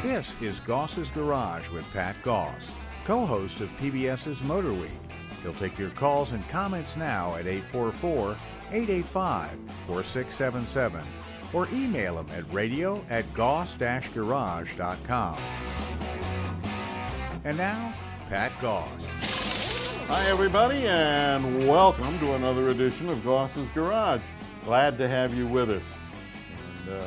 This is Goss's Garage with Pat Goss, co-host of PBS's Motor Week. He'll take your calls and comments now at 844-885-4677 or email him at radio@goss-garage.com. And now, Pat Goss. Hi everybody, and welcome to another edition of Goss's Garage. Glad to have you with us. And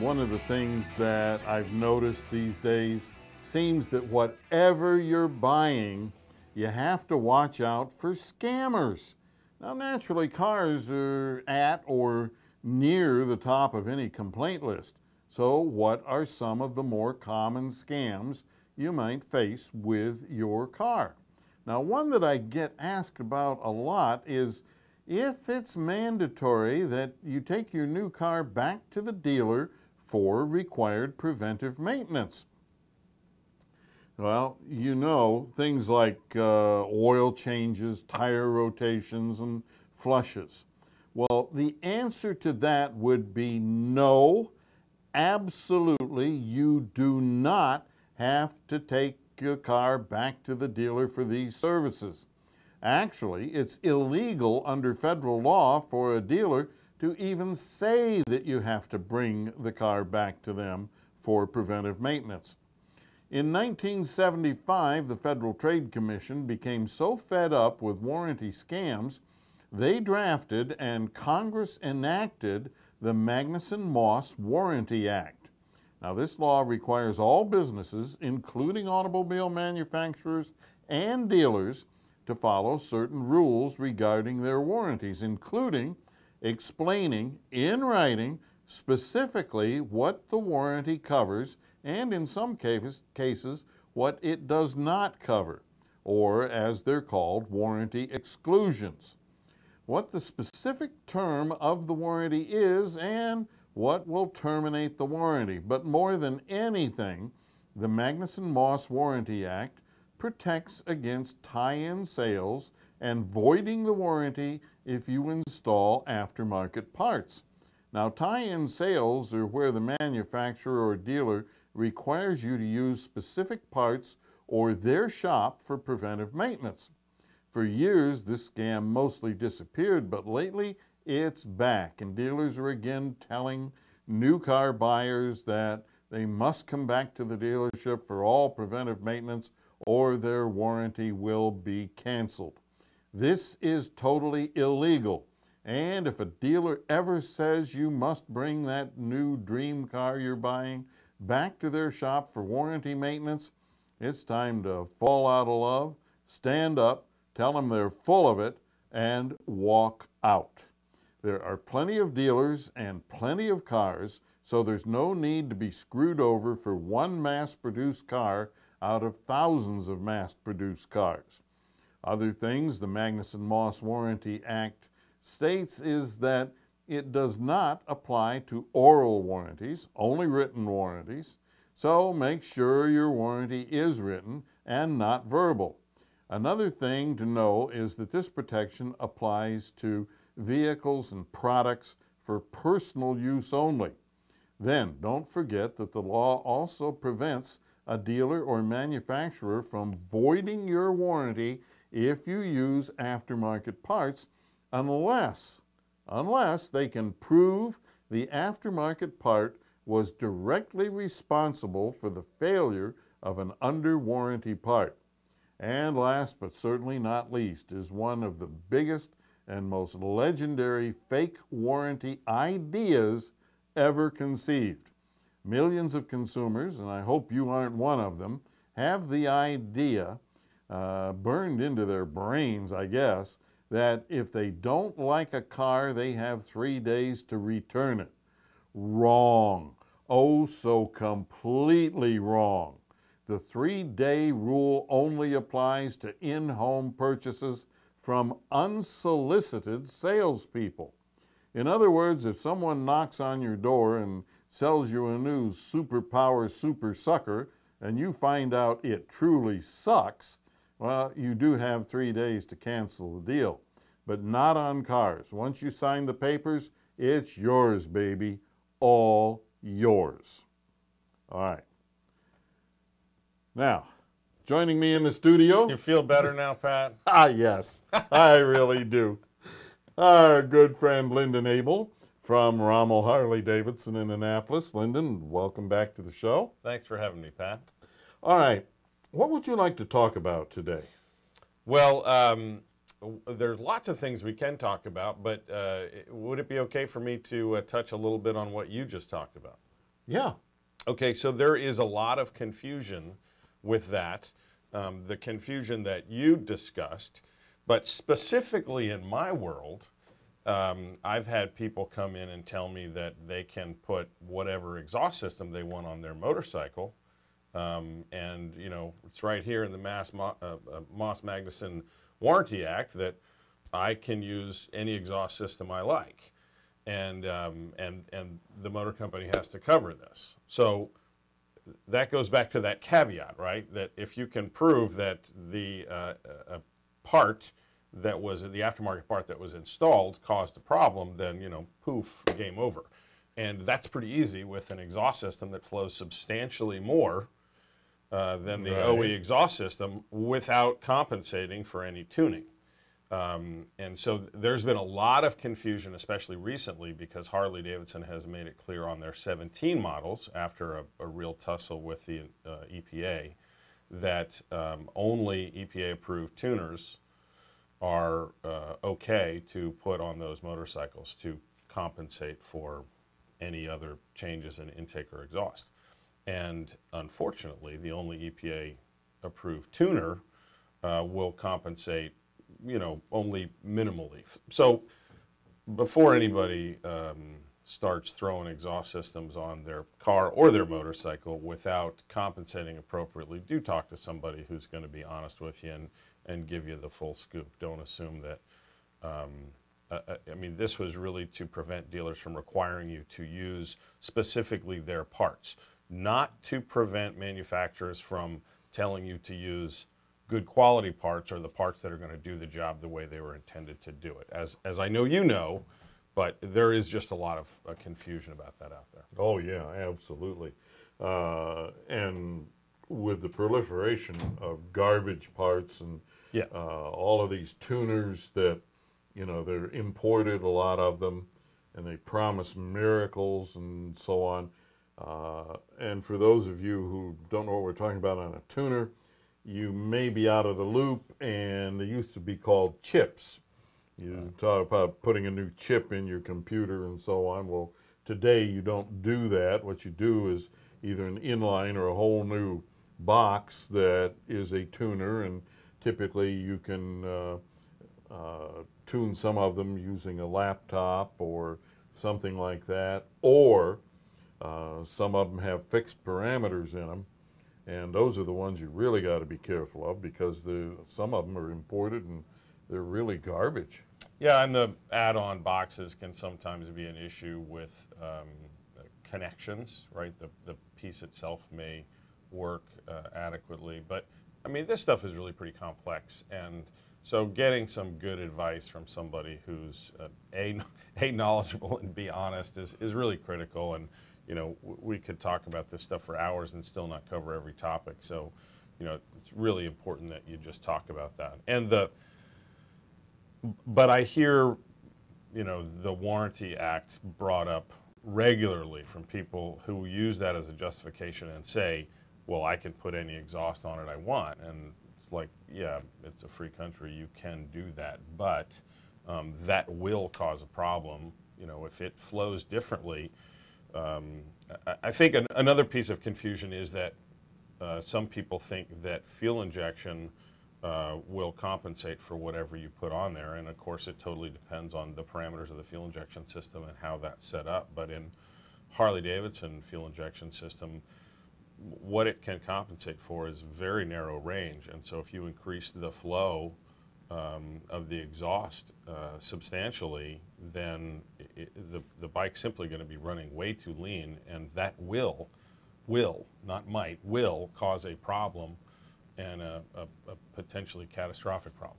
one of the things that I've noticed these days seems that whatever you're buying, you have to watch out for scammers. Now, naturally, cars are at or near the top of any complaint list. So what are some of the more common scams you might face with your car? Now, one that I get asked about a lot is if it's mandatory that you take your new car back to the dealer for required preventive maintenance. Well, things like oil changes, tire rotations, and flushes. Well, the answer to that would be no, absolutely, you do not have to take your car back to the dealer for these services. Actually, it's illegal under federal law for a dealer to even say that you have to bring the car back to them for preventive maintenance. In 1975, the Federal Trade Commission became so fed up with warranty scams, they drafted and Congress enacted the Magnuson-Moss Warranty Act. Now, this law requires all businesses, including automobile manufacturers and dealers, to follow certain rules regarding their warranties, including explaining in writing specifically what the warranty covers and in some cases what it does not cover, or as they're called, warranty exclusions. What the specific term of the warranty is and what will terminate the warranty. But more than anything, the Magnuson-Moss Warranty Act protects against tie-in sales and voiding the warranty if you install aftermarket parts. Now, tie-in sales are where the manufacturer or dealer requires you to use specific parts or their shop for preventive maintenance. For years, this scam mostly disappeared, but lately it's back, and dealers are again telling new car buyers that they must come back to the dealership for all preventive maintenance or their warranty will be canceled. This is totally illegal, and if a dealer ever says you must bring that new dream car you're buying back to their shop for warranty maintenance, it's time to fall out of love, stand up, tell them they're full of it, and walk out. There are plenty of dealers and plenty of cars, so there's no need to be screwed over for one mass-produced car out of thousands of mass-produced cars. Other things the Magnuson-Moss Warranty Act states is that it does not apply to oral warranties, only written warranties, so make sure your warranty is written and not verbal. Another thing to know is that this protection applies to vehicles and products for personal use only. Then, don't forget that the law also prevents a dealer or manufacturer from voiding your warranty if you use aftermarket parts unless they can prove the aftermarket part was directly responsible for the failure of an under warranty part. And last but certainly not least is one of the biggest and most legendary fake warranty ideas ever conceived. Millions of consumers, and I hope you aren't one of them, have the idea burned into their brains, I guess, that if they don't like a car, they have 3 days to return it. Wrong. Oh, so completely wrong. The 3-day rule only applies to in-home purchases from unsolicited salespeople. In other words, if someone knocks on your door and sells you a new superpower super sucker and you find out it truly sucks, well, you do have 3 days to cancel the deal. But not on cars. Once you sign the papers, it's yours, baby. All yours. All right. Now, joining me in the studio. You feel better now, Pat? Yes, I really do. Our good friend Lyndon Abel from Rommel Harley Davidson in Annapolis. Lyndon, welcome back to the show. Thanks for having me, Pat. All right. What would you like to talk about today? Well, there's lots of things we can talk about, but would it be okay for me to touch a little bit on what you just talked about? Yeah. Okay, so there is a lot of confusion with that, the confusion that you discussed, but specifically in my world, I've had people come in and tell me that they can put whatever exhaust system they want on their motorcycle, and you know, it's right here in the Moss-Magnuson Warranty Act that I can use any exhaust system I like, and the motor company has to cover this. So that goes back to that caveat, right? That if you can prove that the part that was the aftermarket part that was installed caused a problem, then, you know, poof, game over. And that's pretty easy with an exhaust system that flows substantially more than the OE exhaust system without compensating for any tuning. And so there's been a lot of confusion, especially recently, because Harley-Davidson has made it clear on their 17 models, after a real tussle with the EPA, that only EPA-approved tuners are okay to put on those motorcycles to compensate for any other changes in intake or exhaust. And unfortunately, the only EPA-approved tuner will compensate, you know, only minimally. So before anybody starts throwing exhaust systems on their car or their motorcycle without compensating appropriately, do talk to somebody who's going to be honest with you and give you the full scoop. Don't assume that, I mean, this was really to prevent dealers from requiring you to use specifically their parts, not to prevent manufacturers from telling you to use good quality parts or the parts that are going to do the job the way they were intended to do it. As I know you know, but there is just a lot of confusion about that out there. Oh, yeah, absolutely. And with the proliferation of garbage parts and all of these tuners that, you know, they're imported, a lot of them, and they promise miracles and so on. And for those of you who don't know what we're talking about on a tuner, you may be out of the loop, and they used to be called chips. You talk about putting a new chip in your computer and so on. Well, today you don't do that. What you do is either an inline or a whole new box that is a tuner, and typically you can tune some of them using a laptop or something like that, or some of them have fixed parameters in them, and those are the ones you really got to be careful of, because some of them are imported and they're really garbage. Yeah, and the add-on boxes can sometimes be an issue with connections, right? The piece itself may work adequately, but I mean, this stuff is really pretty complex, and so getting some good advice from somebody who's A, knowledgeable and B, honest is really critical. And you know, we could talk about this stuff for hours and still not cover every topic. So, you know, it's really important that you just talk about that. And but I hear, you know, the Warranty Act brought up regularly from people who use that as a justification and say, well, I can put any exhaust on it I want. And it's like, yeah, it's a free country, you can do that, but that will cause a problem, you know, if it flows differently. I think another piece of confusion is that some people think that fuel injection will compensate for whatever you put on there, and of course it totally depends on the parameters of the fuel injection system and how that's set up. But in Harley-Davidson fuel injection system, what it can compensate for is very narrow range, and so if you increase the flow of the exhaust substantially, then the bike's simply going to be running way too lean, and that will, not might, will cause a problem, and a potentially catastrophic problem.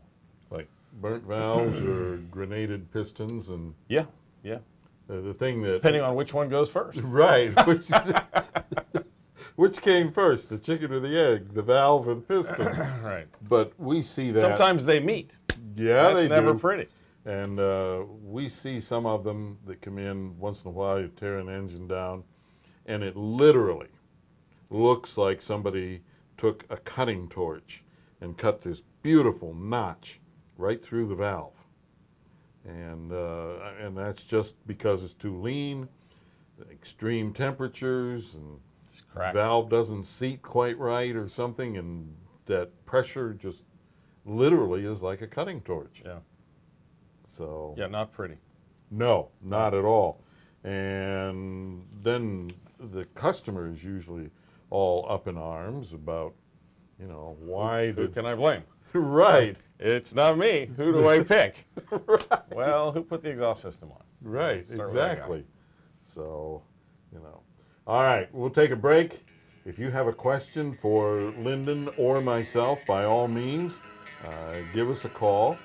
Like burnt valves or grenaded pistons, and yeah, the thing that, depending on which one goes first. Right. which came first, the chicken or the egg, the valve or the piston? Right. But we see that. Sometimes they meet. Yeah, That's they never do. pretty. And we see some of them that come in once in a while, you tear an engine down, and it literally looks like somebody took a cutting torch and cut this beautiful notch right through the valve. And that's just because it's too lean, extreme temperatures, and valve doesn't seat quite right or something, and that pressure just literally is like a cutting torch. Yeah. So yeah, not pretty. No, not at all. And then the customer is usually all up in arms about, you know, why Who can I blame? Right. It's not me. Who do I pick? Right. Well, who put the exhaust system on? Right, exactly. So, you know. All right, we'll take a break. If you have a question for Lyndon or myself, by all means, give us a call.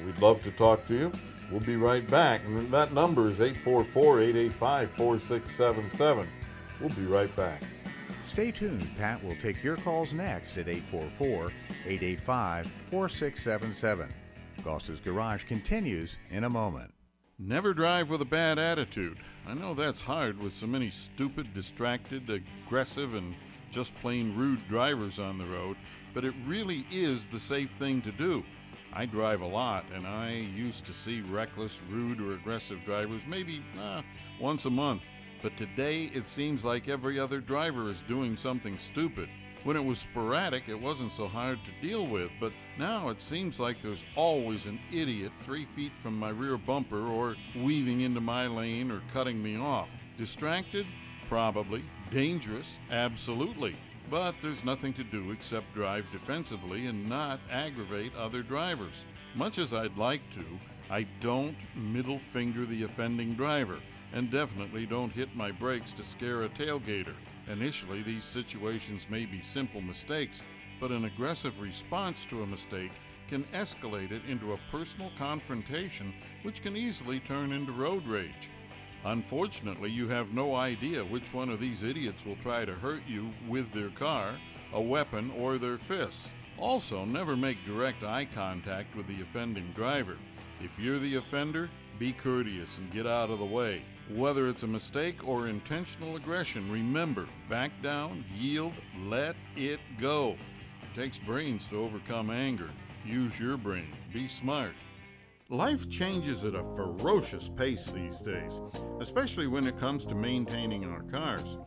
We'd love to talk to you. We'll be right back. And that number is 844-885-4677. We'll be right back. Stay tuned. Pat will take your calls next at 844-885-4677. Goss's Garage continues in a moment. Never drive with a bad attitude. I know that's hard with so many stupid, distracted, aggressive, and just plain rude drivers on the road, but it really is the safe thing to do. I drive a lot, and I used to see reckless, rude, or aggressive drivers maybe once a month. But today, it seems like every other driver is doing something stupid. When it was sporadic, it wasn't so hard to deal with, but now it seems like there's always an idiot 3 feet from my rear bumper or weaving into my lane or cutting me off. Distracted? Probably. Dangerous? Absolutely. But there's nothing to do except drive defensively and not aggravate other drivers. Much as I'd like to, I don't middle finger the offending driver, and definitely don't hit my brakes to scare a tailgater. Initially, these situations may be simple mistakes, but an aggressive response to a mistake can escalate it into a personal confrontation, which can easily turn into road rage. Unfortunately, you have no idea which one of these idiots will try to hurt you with their car, a weapon, or their fists. Also, never make direct eye contact with the offending driver. If you're the offender, be courteous and get out of the way. Whether it's a mistake or intentional aggression, remember, back down, yield, let it go. It takes brains to overcome anger. Use your brain. Be smart. Life changes at a ferocious pace these days, especially when it comes to maintaining our cars.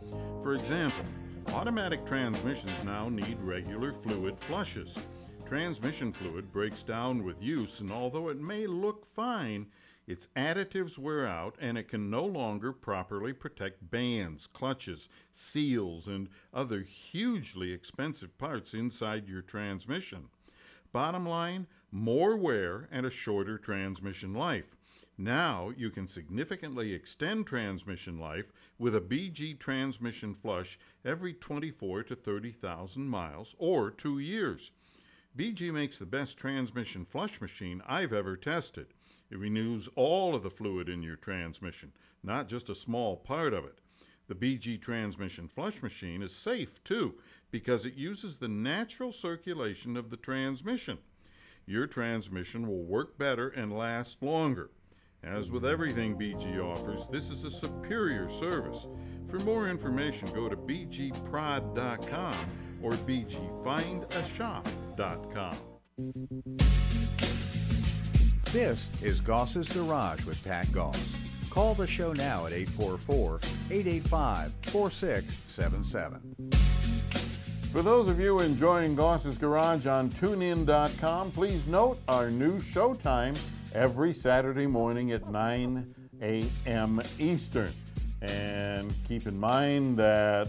For example, automatic transmissions now need regular fluid flushes. Transmission fluid breaks down with use, and although it may look fine, its additives wear out and it can no longer properly protect bands, clutches, seals, and other hugely expensive parts inside your transmission. Bottom line, more wear and a shorter transmission life. Now you can significantly extend transmission life with a BG transmission flush every 24 to 30,000 miles or 2 years. BG makes the best transmission flush machine I've ever tested. It renews all of the fluid in your transmission, not just a small part of it. The BG transmission flush machine is safe too, because it uses the natural circulation of the transmission. Your transmission will work better and last longer. As with everything BG offers, this is a superior service. For more information, go to bgprod.com or bgfindashop.com. This is Goss's Garage with Pat Goss. Call the show now at 844-885-4677. For those of you enjoying Goss's Garage on TuneIn.com, please note our new show time every Saturday morning at 9 a.m. Eastern. And keep in mind that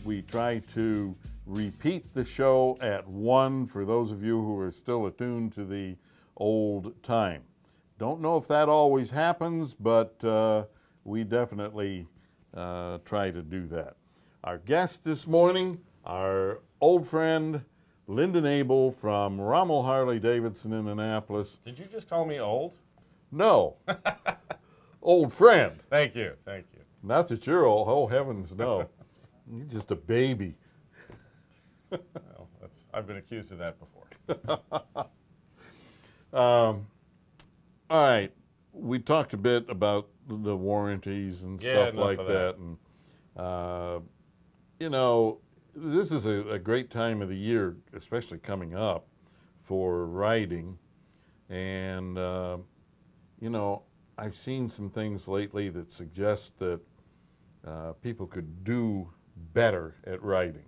we try to repeat the show at 1 for those of you who are still attuned to the old time. Don't know if that always happens, but we definitely try to do that. Our guest this morning, our old friend, Lyndon Abel from Rommel Harley Davidson in Annapolis. Did you just call me old? No. Old friend. Thank you, thank you. Not that you're old. Oh, heavens, no. You're just a baby. Well, I've been accused of that before. All right. We talked a bit about the warranties and stuff like that. And, you know, this is a great time of the year, especially coming up, for riding. And, you know, I've seen some things lately that suggest that people could do better at riding.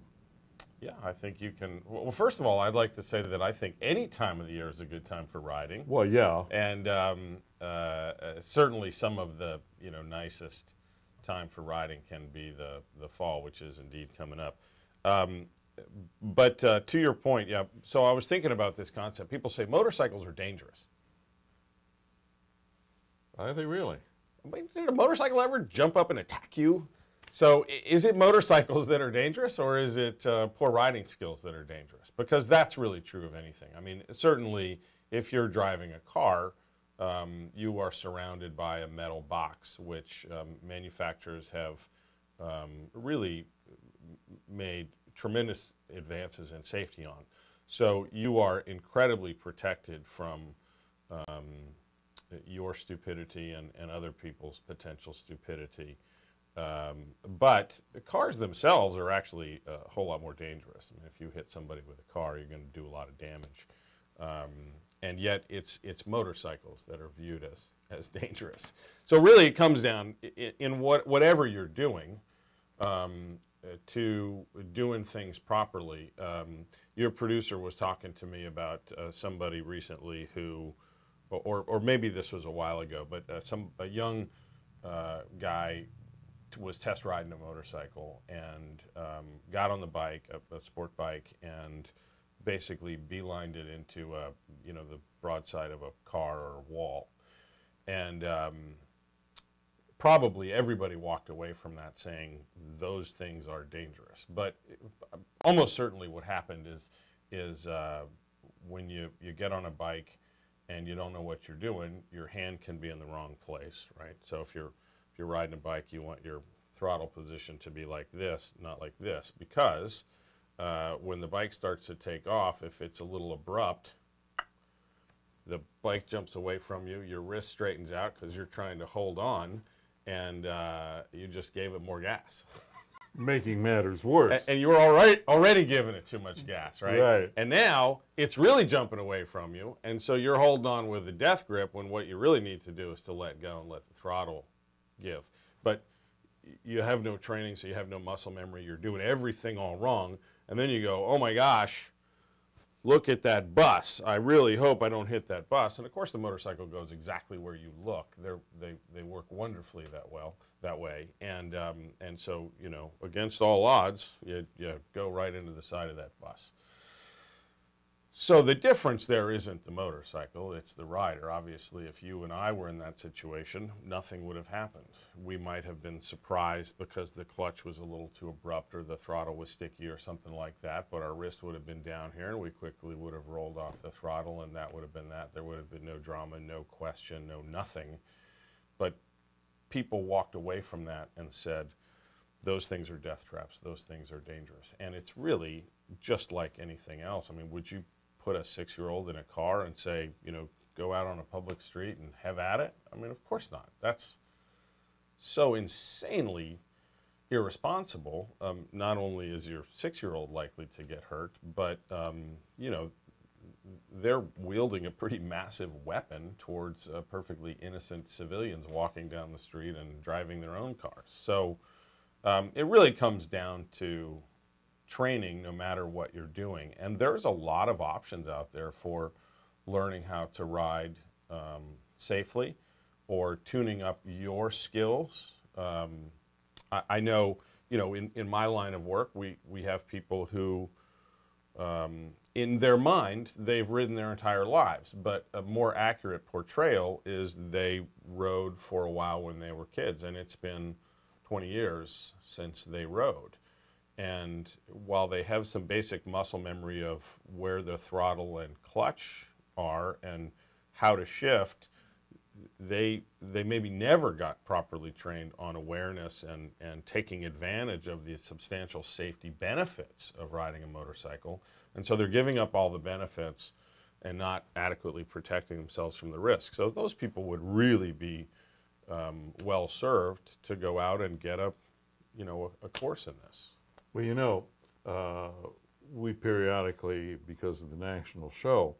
Yeah, I think you can. Well, first of all, I'd like to say that I think any time of the year is a good time for riding. Well, yeah. And certainly some of the nicest time for riding can be the fall, which is indeed coming up. But to your point, yeah. So I was thinking about this concept. People say motorcycles are dangerous. Are they really? Did a motorcycle ever jump up and attack you? So is it motorcycles that are dangerous, or is it poor riding skills that are dangerous? Because that's really true of anything. I mean, certainly if you're driving a car, you are surrounded by a metal box, which manufacturers have really made tremendous advances in safety on. So you are incredibly protected from your stupidity and other people's potential stupidity. But the cars themselves are actually a whole lot more dangerous. I mean, if you hit somebody with a car, you're going to do a lot of damage. And yet it's motorcycles that are viewed as dangerous. So really it comes down in whatever you're doing to doing things properly. Your producer was talking to me about somebody recently who, or maybe this was a while ago, but a young guy was test riding a motorcycle and got on the bike, a sport bike, and basically beelined it into the broadside of a car or a wall. And probably everybody walked away from that saying those things are dangerous. But almost certainly what happened is when you get on a bike and you don't know what you're doing, your hand can be in the wrong place, right? So if you're riding a bike, you want your throttle position to be like this, not like this, because when the bike starts to take off, if it's a little abrupt, the bike jumps away from you, your wrist straightens out because you're trying to hold on, and you just gave it more gas. Making matters worse. And you were already giving it too much gas, right? Right. And now it's really jumping away from you, and so you're holding on with a death grip when what you really need to do is to let go and let the throttle give. But you have no training, so you have no muscle memory. You're doing everything all wrong, and then you go, oh my gosh, look at that bus. I really hope I don't hit that bus. And of course the motorcycle goes exactly where you look. They work wonderfully that way. And so, against all odds, you go right into the side of that bus. So the difference there isn't the motorcycle, it's the rider. Obviously, if you and I were in that situation, nothing would have happened. We might have been surprised because the clutch was a little too abrupt or the throttle was sticky or something like that, but our wrist would have been down here and we quickly would have rolled off the throttle, and that would have been that. There would have been no drama, no question, no nothing. But people walked away from that and said, those things are death traps, those things are dangerous. And it's really just like anything else. I mean, would you put a 6-year-old in a car and say, go out on a public street and have at it? I mean, of course not. That's so insanely irresponsible. Not only is your 6-year-old likely to get hurt, but, they're wielding a pretty massive weapon towards perfectly innocent civilians walking down the street and driving their own cars. So it really comes down to training no matter what you're doing. And there's a lot of options out there for learning how to ride safely or tuning up your skills. I know, in my line of work, we have people who, in their mind, they've ridden their entire lives, but a more accurate portrayal is they rode for a while when they were kids, and it's been 20 years since they rode. And while they have some basic muscle memory of where the throttle and clutch are and how to shift, they maybe never got properly trained on awareness and taking advantage of the substantial safety benefits of riding a motorcycle. And so they're giving up all the benefits and not adequately protecting themselves from the risk. So those people would really be well served to go out and get a course in this. Well, we periodically, because of the national show,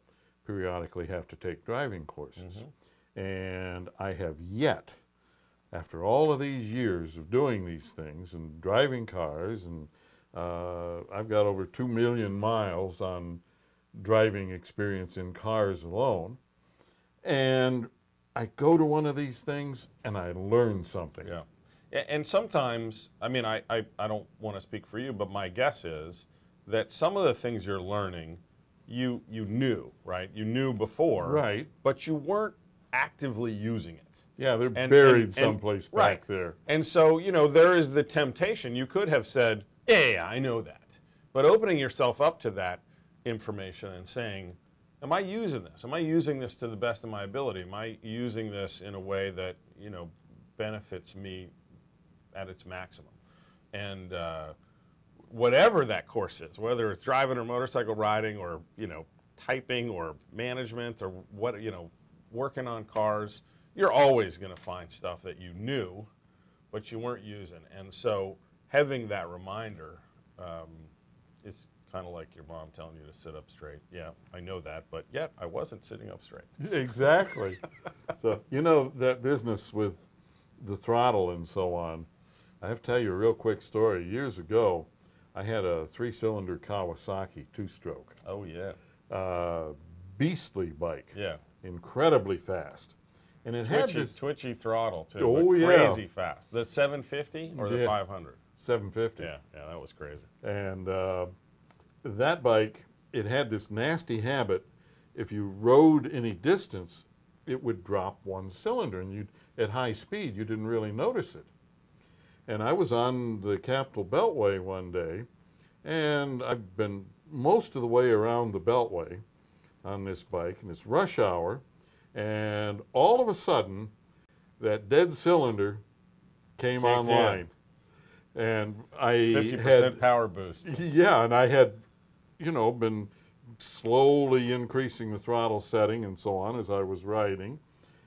periodically have to take driving courses. And I have yet, after all of these years of doing these things and driving cars, and I've got over 2 million miles on driving experience in cars alone, and I go to one of these things and I learn something. Yeah. And sometimes, I mean, I don't want to speak for you, but my guess is that some of the things you're learning, you knew, right? You knew before. Right. But you weren't actively using it. Yeah, they're buried someplace back there. And so, there is the temptation. You could have said, yeah, I know that. But opening yourself up to that information and saying, am I using this? Am I using this to the best of my ability? Am I using this in a way that, benefits me at its maximum? And whatever that course is, whether it's driving or motorcycle riding or, typing or management or working on cars, you're always going to find stuff that you knew, but you weren't using. And so having that reminder is kind of like your mom telling you to sit up straight. Yeah, I know that, but yet I wasn't sitting up straight. Exactly. So, that business with the throttle and so on, I have to tell you a real quick story. Years ago, I had a 3-cylinder Kawasaki 2-stroke. Oh, yeah. Beastly bike. Yeah. Incredibly fast. And it had this twitchy throttle, too. Oh, yeah. Crazy fast. The 750 or the 500? 750. Yeah, that was crazy. And that bike, it had this nasty habit. If you rode any distance, it would drop one cylinder, and at high speed, you didn't really notice it. And I was on the Capitol Beltway one day, and I've been most of the way around the Beltway on this bike, and it's rush hour, and all of a sudden, that dead cylinder came online. And I 50% had power boost. Yeah, and I had, been slowly increasing the throttle setting and so on as I was riding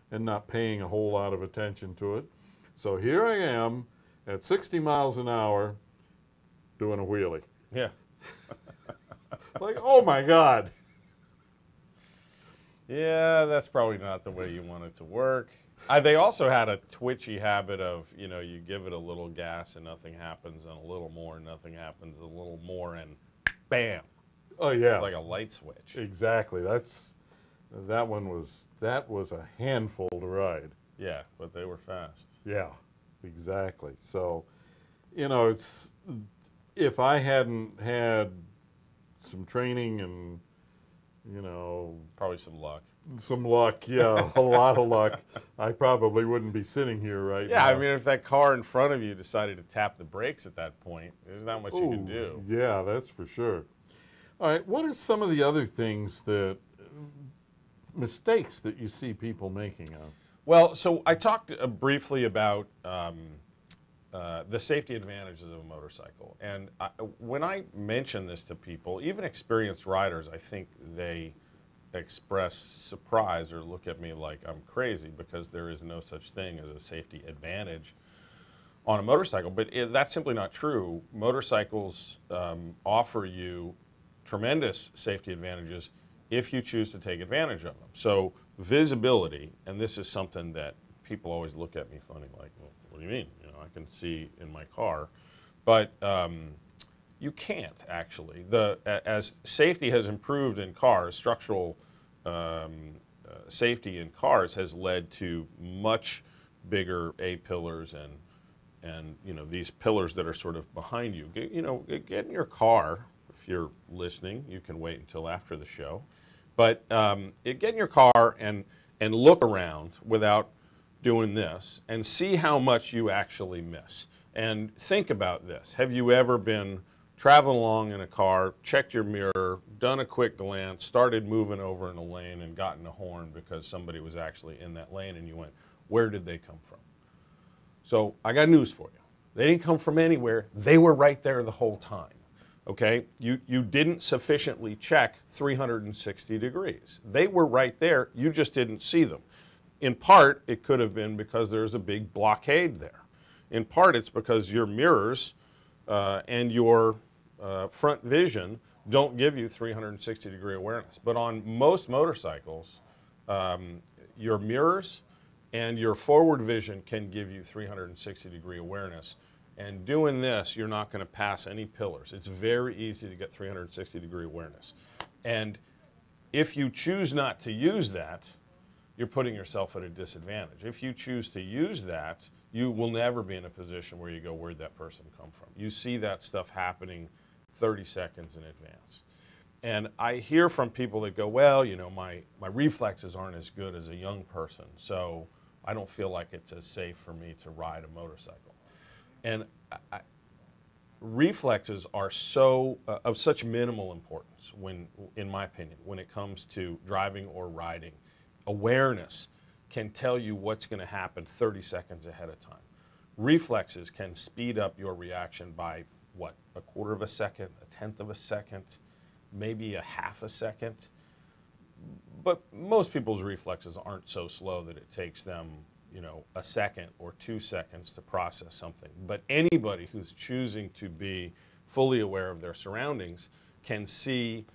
and not paying a whole lot of attention to it. So here I am at 60 miles an hour doing a wheelie. Yeah. Like, oh my God. Yeah, that's probably not the way you want it to work. They also had a twitchy habit of, you give it a little gas and nothing happens, and a little more and nothing happens, a little more and bam. Oh yeah. Like a light switch. Exactly. That was a handful to ride. Yeah, but they were fast. Yeah, exactly. So, it's, if I hadn't had some training and, probably some luck. Some luck, yeah, a lot of luck, I probably wouldn't be sitting here right now. Yeah, I mean, if that car in front of you decided to tap the brakes at that point, there's not much you can do. Yeah, that's for sure. All right, what are some of the other things mistakes that you see people making? Well, so I talked briefly about the safety advantages of a motorcycle. And when I mention this to people, even experienced riders, I think they express surprise or look at me like I'm crazy because there is no such thing as a safety advantage on a motorcycle. But that's simply not true. Motorcycles offer you tremendous safety advantages if you choose to take advantage of them. So visibility, and this is something that people always look at me funny like, well, what do you mean? I can see in my car. But you can't actually. As safety has improved in cars, structural safety in cars has led to much bigger A-pillars and these pillars that are sort of behind you. Get in your car. If you're listening, you can wait until after the show. But get in your car and look around without doing this and see how much you actually miss. And think about this. Have you ever been traveling along in a car, checked your mirror, done a quick glance, started moving over in a lane and gotten a horn because somebody was actually in that lane, and you went, where did they come from? So I got news for you. They didn't come from anywhere. They were right there the whole time. Okay? You didn't sufficiently check 360 degrees. They were right there. You just didn't see them. In part, it could have been because there's a big blockade there. In part, it's because your mirrors and your front vision don't give you 360 degree awareness. But on most motorcycles, your mirrors and your forward vision can give you 360 degree awareness. And doing this, you're not going to pass any pillars. It's very easy to get 360 degree awareness. And if you choose not to use that, you're putting yourself at a disadvantage. If you choose to use that, you will never be in a position where you go, where'd that person come from? You see that stuff happening 30 seconds in advance. And I hear from people that go, well, you know, my reflexes aren't as good as a young person, so I don't feel like it's as safe for me to ride a motorcycle. And reflexes are of such minimal importance when, in my opinion, when it comes to driving or riding. Awareness can tell you what's going to happen 30 seconds ahead of time. Reflexes can speed up your reaction by, what, a quarter of a second, a tenth of a second, maybe a half a second. But most people's reflexes aren't so slow that it takes them, you know, a second or 2 seconds to process something. But anybody who's choosing to be fully aware of their surroundings can see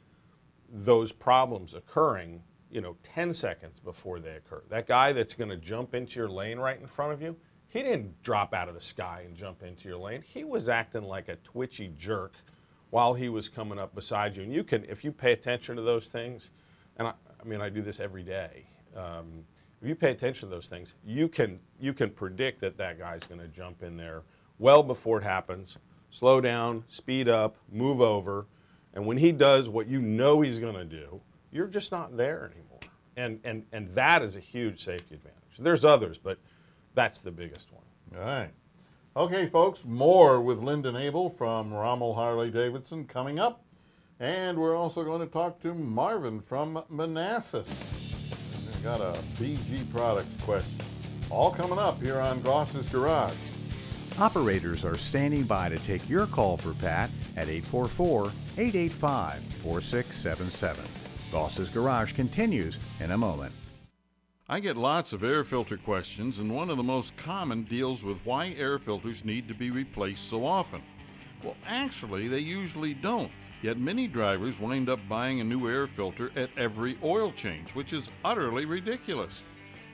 those problems occurring, you know, 10 seconds before they occur. That guy that's going to jump into your lane right in front of you, he didn't drop out of the sky and jump into your lane. He was acting like a twitchy jerk while he was coming up beside you. And you can, if you pay attention to those things, and I mean, I do this every day. If you pay attention to those things, you can predict that that guy's going to jump in there well before it happens, slow down, speed up, move over, and when he does what you know he's going to do, you're just not there anymore. And that is a huge safety advantage. There's others, but that's the biggest one. All right. Okay, folks, more with Lyndon Abel from Rommel Harley-Davidson coming up. And we're also going to talk to Marvin from Manassas. We've got a BG Products question. All coming up here on Goss's Garage. Operators are standing by to take your call for Pat at 844-885-4677. Goss's Garage continues in a moment. I get lots of air filter questions, and one of the most common deals with why air filters need to be replaced so often. Well, actually, they usually don't, yet many drivers wind up buying a new air filter at every oil change, which is utterly ridiculous.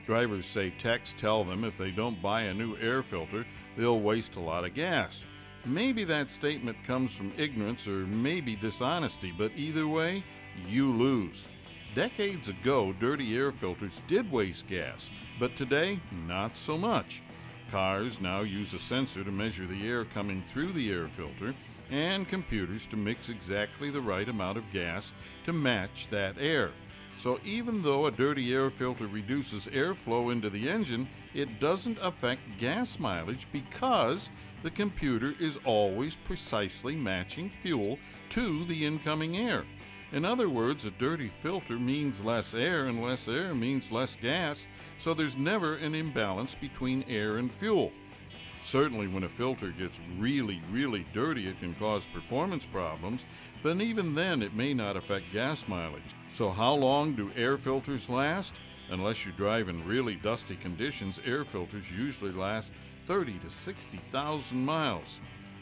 Drivers say techs tell them if they don't buy a new air filter, they'll waste a lot of gas. Maybe that statement comes from ignorance or maybe dishonesty, but either way, you lose. Decades ago, dirty air filters did waste gas, but today, not so much. Cars now use a sensor to measure the air coming through the air filter, and computers to mix exactly the right amount of gas to match that air. So even though a dirty air filter reduces airflow into the engine, it doesn't affect gas mileage because the computer is always precisely matching fuel to the incoming air. In other words, a dirty filter means less air, and less air means less gas, so there's never an imbalance between air and fuel. Certainly when a filter gets really, really dirty, it can cause performance problems, but even then it may not affect gas mileage. So how long do air filters last? Unless you drive in really dusty conditions, air filters usually last 30 to 60,000 miles.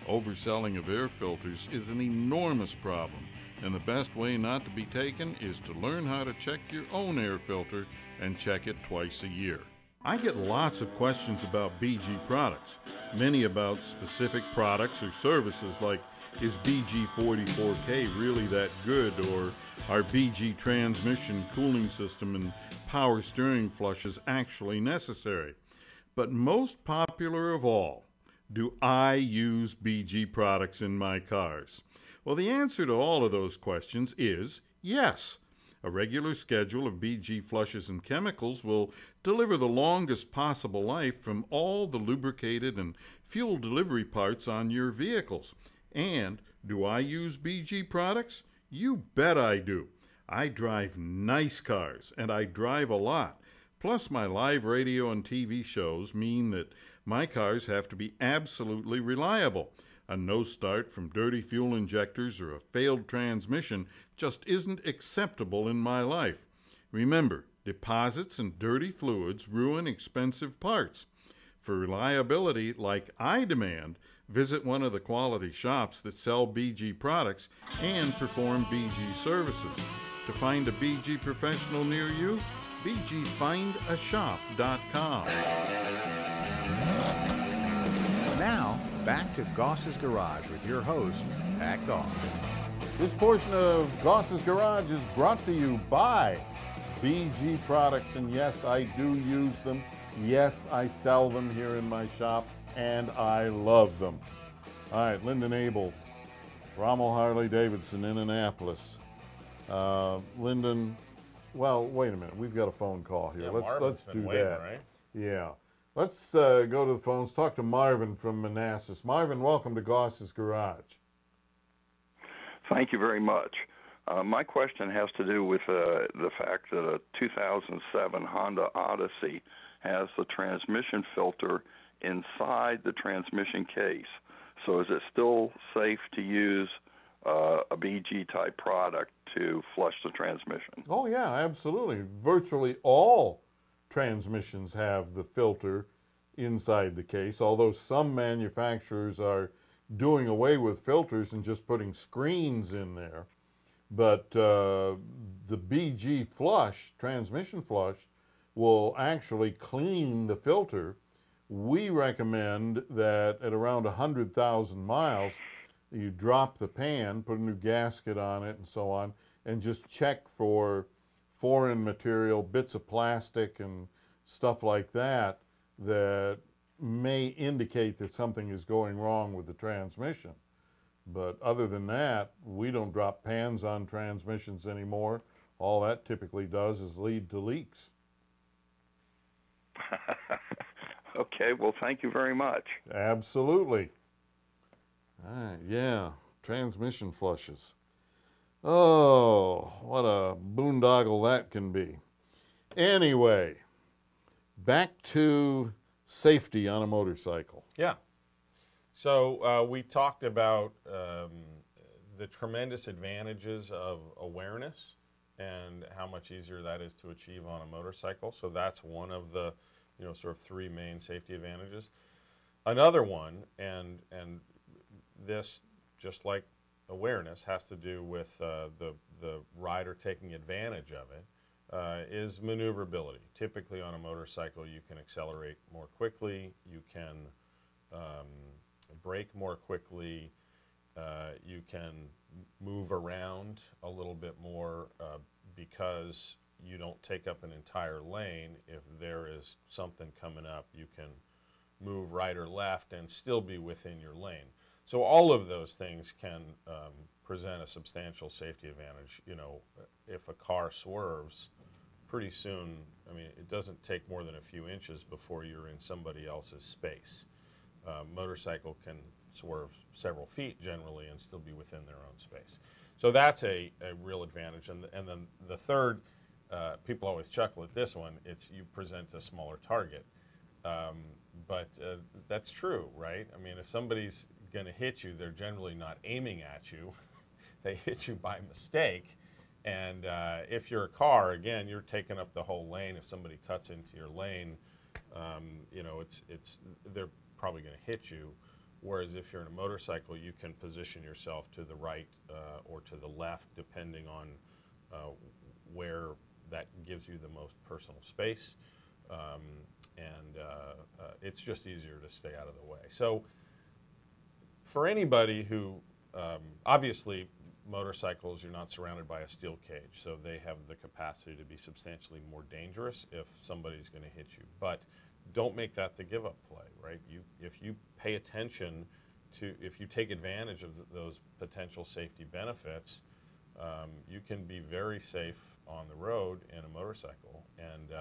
Overselling of air filters is an enormous problem, and the best way not to be taken is to learn how to check your own air filter and check it twice a year. I get lots of questions about BG products, many about specific products or services like, is BG 44K really that good, or are BG transmission, cooling system, and power steering flushes actually necessary? But most popular of all, do I use BG products in my cars? Well, the answer to all of those questions is yes. A regular schedule of BG flushes and chemicals will deliver the longest possible life from all the lubricated and fuel delivery parts on your vehicles, and Do I use BG products? You bet I do. I drive nice cars, and I drive a lot. Plus, my live radio and TV shows mean that my cars have to be absolutely reliable. A no start from dirty fuel injectors or a failed transmission just isn't acceptable in my life. Remember, deposits and dirty fluids ruin expensive parts. For reliability like I demand, visit one of the quality shops that sell BG products and perform BG services. To find a BG professional near you, bgfindashop.com. Now, back to Goss's Garage with your host, Pat Goss. This portion of Goss's Garage is brought to you by BG products, and yes, I do use them. Yes, I sell them here in my shop, and I love them. All right, Lyndon Abel, Rommel Harley Davidson in Annapolis. Lyndon, well, wait a minute. We've got a phone call here. Yeah, let's do waiting, that. right? Yeah. Let's go to the phones. Talk to Marvin from Manassas. Marvin, welcome to Goss's Garage. Thank you very much. My question has to do with the fact that a 2007 Honda Odyssey has the transmission filter inside the transmission case. So is it still safe to use a BG type product to flush the transmission? Oh, yeah, absolutely. Virtually all transmissions have the filter inside the case, although some manufacturers are doing away with filters and just putting screens in there. But the BG flush, transmission flush, will actually clean the filter. We recommend that at around 100,000 miles, you drop the pan, put a new gasket on it and so on, and just check for foreign material, bits of plastic and stuff like that, that may indicate that something is going wrong with the transmission. But other than that, we don't drop pans on transmissions anymore. All that typically does is lead to leaks. Okay, well, thank you very much. Absolutely. All right, yeah, transmission flushes. Oh, what a boondoggle that can be. Anyway, back to safety on a motorcycle. Yeah. So we talked about the tremendous advantages of awareness and how much easier that is to achieve on a motorcycle. So that's one of the, sort of three main safety advantages. Another one, and this, just like awareness, has to do with the rider taking advantage of it, is maneuverability. Typically on a motorcycle, you can accelerate more quickly, you can brake more quickly, you can move around a little bit more because you don't take up an entire lane. If there is something coming up, you can move right or left and still be within your lane. So all of those things can present a substantial safety advantage. If a car swerves, pretty soon, it doesn't take more than a few inches before you're in somebody else's space. Motorcycle can swerve several feet generally and still be within their own space. So that's a real advantage. And then the third, people always chuckle at this one, it's you present a smaller target. But that's true, right? If somebody's going to hit you, they're generally not aiming at you. They hit you by mistake. And if you're a car, again, you're taking up the whole lane. If somebody cuts into your lane, they're probably going to hit you. Whereas if you're in a motorcycle, you can position yourself to the right or to the left, depending on where that gives you the most personal space. It's just easier to stay out of the way. So for anybody who, obviously, motorcycles, you're not surrounded by a steel cage, so they have the capacity to be substantially more dangerous if somebody's going to hit you. But don't make that the give-up play, right? If you pay attention to, if you take advantage of those potential safety benefits, you can be very safe on the road in a motorcycle and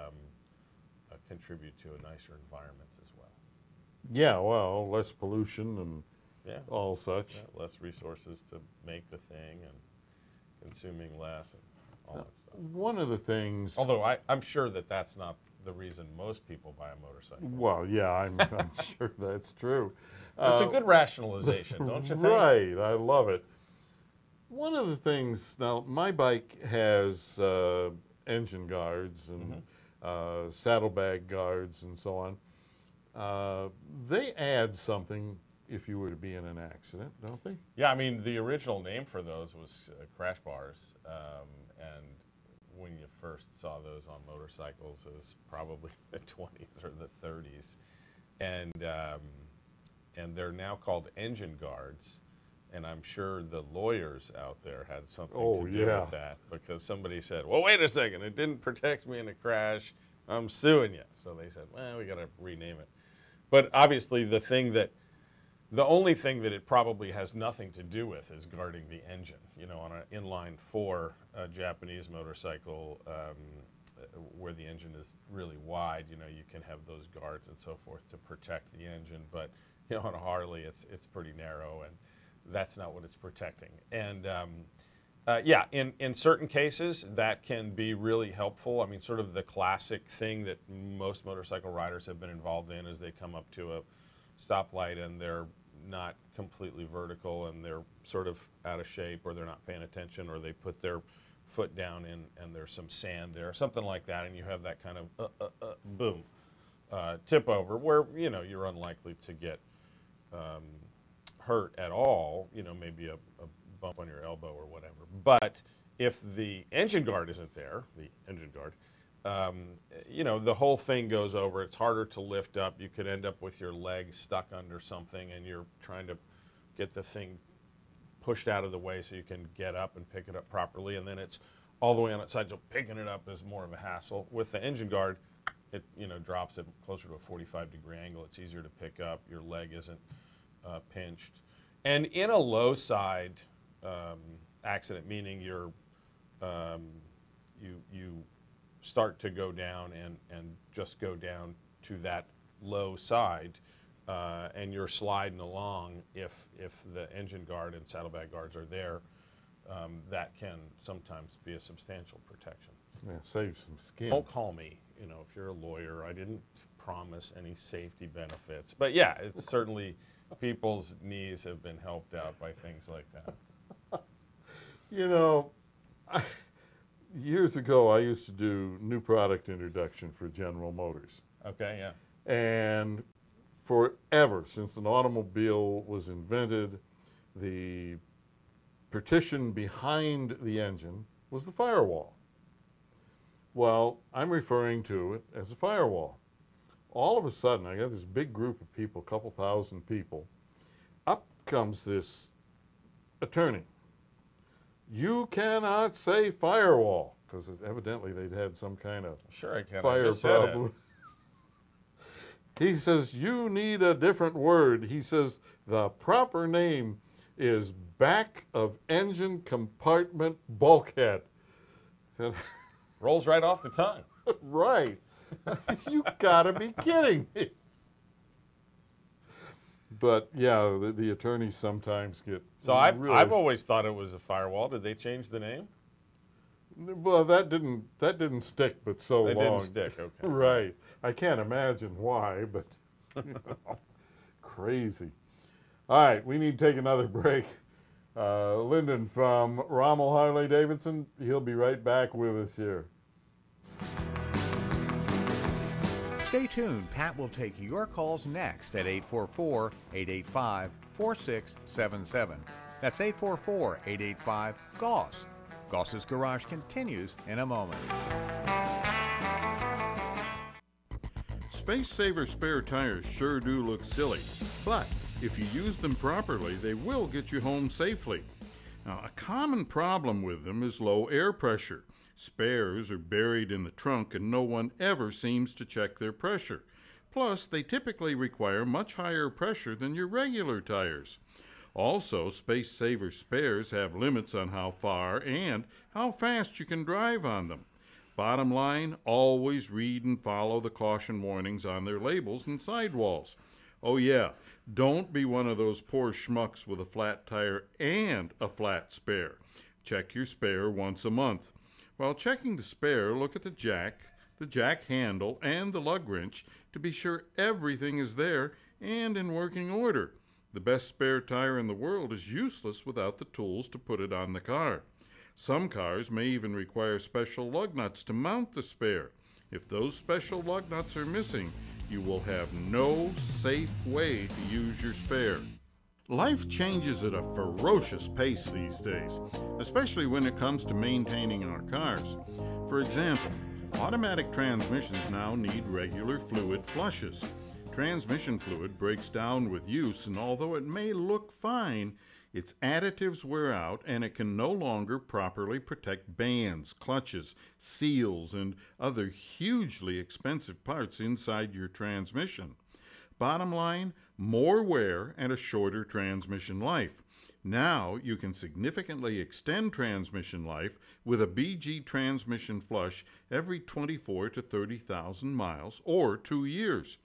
contribute to a nicer environment as well. Yeah, well, less pollution and Yeah. all such. Yeah, less resources to make the thing and consuming less and all that stuff. One of the things. Although I'm sure that that's not the reason most people buy a motorcycle. Well, yeah, I'm sure that's true. It's a good rationalization, don't you think? Right, I love it. One of the things, now my bike has engine guards and saddlebag guards and so on. They add something if you were to be in an accident, don't they? Yeah, I mean, the original name for those was crash bars, and when you first saw those on motorcycles, it was probably the 20s or the 30s, and they're now called engine guards, and I'm sure the lawyers out there had something to do with that, because somebody said, well, wait a second, it didn't protect me in a crash, I'm suing you. So they said, well, we got to rename it. But obviously the only thing that it probably has nothing to do with is guarding the engine. You know, on an inline 4 Japanese motorcycle where the engine is really wide, you know, you can have those guards and so forth to protect the engine. But, you know, on a Harley, it's pretty narrow, and that's not what it's protecting. And, yeah, in certain cases, that can be really helpful. I mean, sort of the classic thing that most motorcycle riders have been involved in is they come up to a stoplight and they're not completely vertical and they're sort of out of shape, or they're not paying attention, or they put their foot down and there's some sand there, something like that, and you have that kind of boom tip over where, you know, you're unlikely to get hurt at all, you know, maybe a bump on your elbow or whatever. But if the engine guard isn't there, you know, the whole thing goes over. It's harder to lift up. You could end up with your leg stuck under something, and you're trying to get the thing pushed out of the way so you can get up and pick it up properly, and then it's all the way on its side, so picking it up is more of a hassle. With the engine guard, it, you know, drops it closer to a 45-degree angle. It's easier to pick up. Your leg isn't pinched. And in a low side accident, meaning you're you start to go down and just go down to that low side, and you're sliding along, if the engine guard and saddlebag guards are there, that can sometimes be a substantial protection. Yeah, save some skin. Don't call me, you know, if you're a lawyer. I didn't promise any safety benefits. But yeah, it's certainly people's knees have been helped out by things like that. You know, years ago I used to do new product introduction for General Motors. Okay, yeah. And forever, since an automobile was invented, the partition behind the engine was the firewall. Well, I'm referring to it as a firewall. All of a sudden, I got this big group of people, a couple thousand people. Up comes this attorney. You cannot say firewall, because evidently they'd had some kind of fire problem. He says, you need a different word. He says, the proper name is back of engine compartment bulkhead. Rolls right off the tongue. Right. You gotta be kidding me. But yeah, the attorneys sometimes get. So I've always thought it was a firewall. Did they change the name? Well, that didn't stick, but so long. They didn't stick. Okay. Right. I can't imagine why, but you know, crazy. All right, we need to take another break. Lyndon from Rommel Harley Davidson, he'll be right back with us here. Stay tuned. Pat will take your calls next at 844-885-4677. That's 844-885-GOSS. Goss's Garage continues in a moment. Space Saver spare tires sure do look silly, but if you use them properly, they will get you home safely. Now, a common problem with them is low air pressure. Spares are buried in the trunk and no one ever seems to check their pressure. Plus, they typically require much higher pressure than your regular tires. Also, Space Saver spares have limits on how far and how fast you can drive on them. Bottom line, always read and follow the caution warnings on their labels and sidewalls. Oh yeah, don't be one of those poor schmucks with a flat tire and a flat spare. Check your spare once a month. While checking the spare, look at the jack handle, and the lug wrench to be sure everything is there and in working order. The best spare tire in the world is useless without the tools to put it on the car. Some cars may even require special lug nuts to mount the spare. If those special lug nuts are missing, you will have no safe way to use your spare. Life changes at a ferocious pace these days, especially when it comes to maintaining our cars. For example, automatic transmissions now need regular fluid flushes. Transmission fluid breaks down with use, and although it may look fine, its additives wear out and it can no longer properly protect bands, clutches, seals, and other hugely expensive parts inside your transmission. Bottom line, more wear and a shorter transmission life. Now you can significantly extend transmission life with a BG transmission flush every 24 to 30,000 miles or 2 years.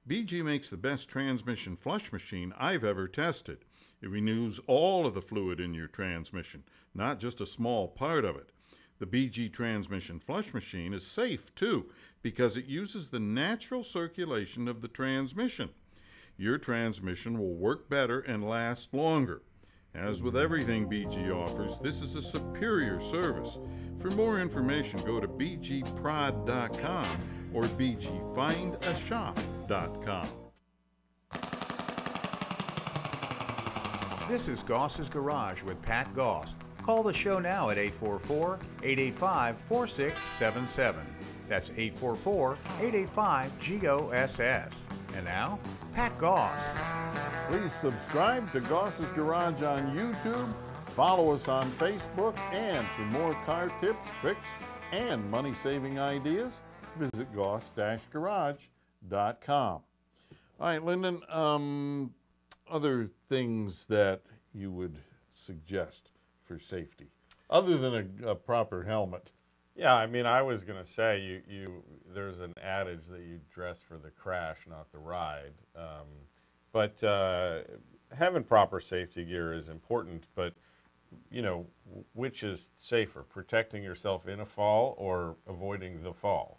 BG makes the best transmission flush machine I've ever tested. It renews all of the fluid in your transmission, not just a small part of it. The BG transmission flush machine is safe too, because it uses the natural circulation of the transmission. Your transmission will work better and last longer. As with everything BG offers, this is a superior service. For more information, go to bgprod.com or bgfindashop.com. This is Goss's Garage with Pat Goss. Call the show now at 844-885-4677. That's 844-885-GOSS. And now, Pat Goss. Please subscribe to Goss's Garage on YouTube, follow us on Facebook, and for more car tips, tricks, and money-saving ideas, visit goss-garage.com. All right, Lyndon, other things that you would suggest for safety, other than a proper helmet? Yeah, I mean, I was going to say, there's an adage that you dress for the crash, not the ride. But having proper safety gear is important, but, you know, which is safer, protecting yourself in a fall or avoiding the fall,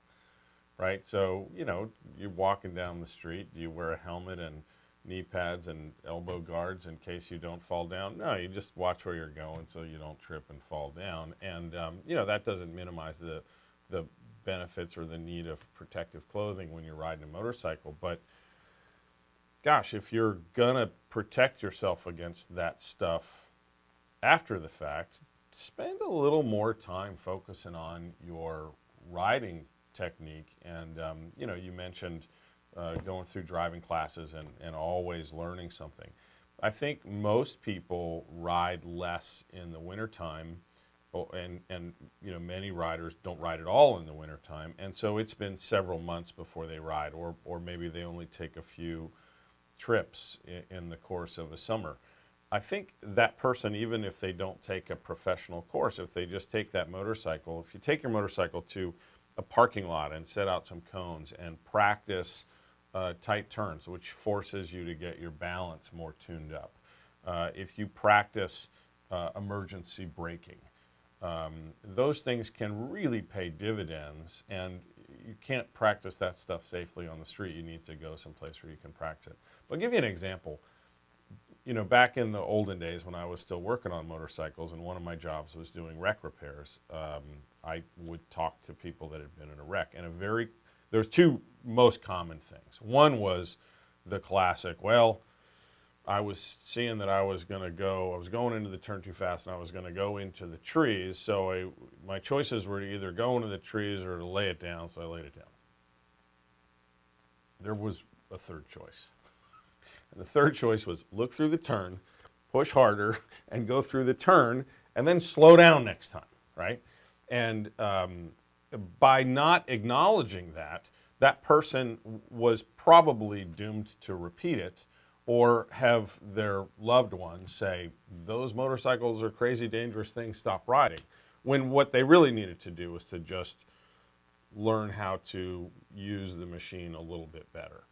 right? So, you know, you're walking down the street, do you wear a helmet and knee pads and elbow guards in case you don't fall down? No, you just watch where you're going so you don't trip and fall down. And, you know, that doesn't minimize the benefits or the need of protective clothing when you're riding a motorcycle. But, gosh, if you're going to protect yourself against that stuff after the fact, spend a little more time focusing on your riding technique. And, you know, you mentioned going through driving classes and always learning something. I think most people ride less in the wintertime, and you know, many riders don't ride at all in the wintertime, and so it's been several months before they ride, or maybe they only take a few trips in the course of a summer. I think that person, even if they don't take a professional course, if they just take that motorcycle, if you take your motorcycle to a parking lot and set out some cones and practice tight turns, which forces you to get your balance more tuned up. If you practice emergency braking, those things can really pay dividends, and you can't practice that stuff safely on the street. You need to go someplace where you can practice it. But I'll give you an example. You know, back in the olden days when I was still working on motorcycles and one of my jobs was doing wreck repairs, I would talk to people that had been in a wreck, and there's two most common things. One was the classic, well, I was seeing that I was going into the turn too fast and I was going to go into the trees, so my choices were to either go into the trees or to lay it down, so I laid it down. There was a third choice. And the third choice was look through the turn, push harder, and go through the turn, and then slow down next time, right? And by not acknowledging that, that person was probably doomed to repeat it or have their loved ones say, those motorcycles are crazy dangerous things, stop riding. When what they really needed to do was to just learn how to use the machine a little bit better.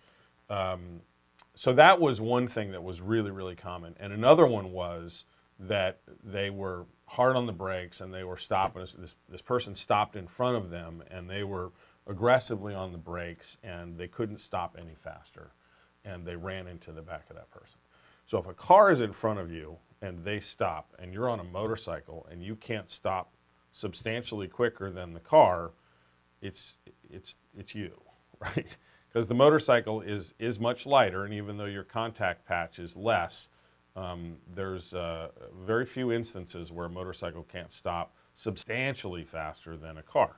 So that was one thing that was really, really common. And another one was that they were hard on the brakes and they were stopping. This person stopped in front of them and they were aggressively on the brakes and they couldn't stop any faster. And they ran into the back of that person. So if a car is in front of you and they stop and you're on a motorcycle and you can't stop substantially quicker than the car, it's you, right? Because the motorcycle is much lighter, and even though your contact patch is less, there's very few instances where a motorcycle can't stop substantially faster than a car.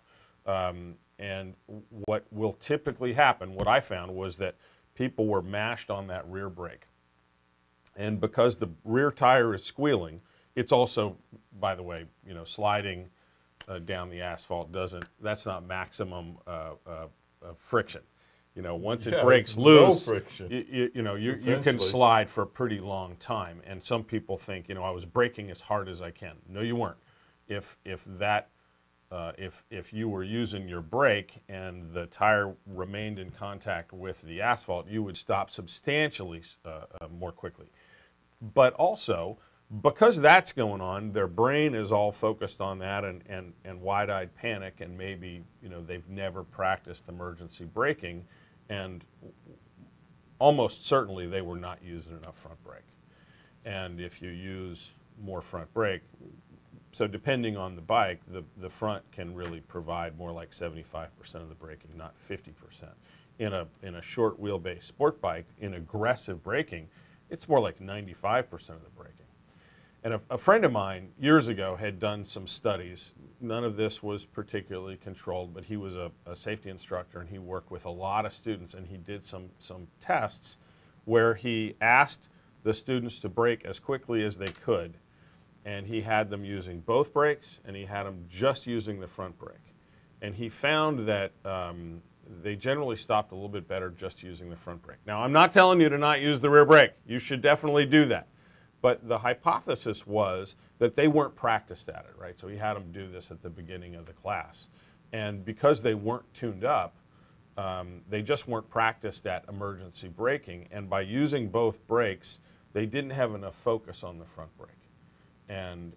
And what will typically happen, what I found, was that people were mashed on that rear brake. And because the rear tire is squealing, it's also, by the way, you know, sliding down the asphalt that's not maximum friction. You know, once it breaks loose, no friction. You can slide for a pretty long time. And some people think, you know, I was braking as hard as I can. No, you weren't. If you were using your brake and the tire remained in contact with the asphalt, you would stop substantially more quickly. But also, because that's going on, their brain is all focused on that and wide-eyed panic, and maybe, you know, they've never practiced emergency braking, and almost certainly they were not using enough front brake. And if you use more front brake, so depending on the bike, the front can really provide more like 75% of the braking, not 50%. In a short wheelbase sport bike, in aggressive braking, it's more like 95% of the braking. And a friend of mine years ago had done some studies. None of this was particularly controlled, but he was a safety instructor and he worked with a lot of students, and he did some tests where he asked the students to brake as quickly as they could, and he had them using both brakes and he had them just using the front brake. And he found that they generally stopped a little bit better just using the front brake. Now, I'm not telling you to not use the rear brake. You should definitely do that. But the hypothesis was that they weren't practiced at it, right? So he had them do this at the beginning of the class. And because they weren't tuned up, they just weren't practiced at emergency braking. And by using both brakes, they didn't have enough focus on the front brake. And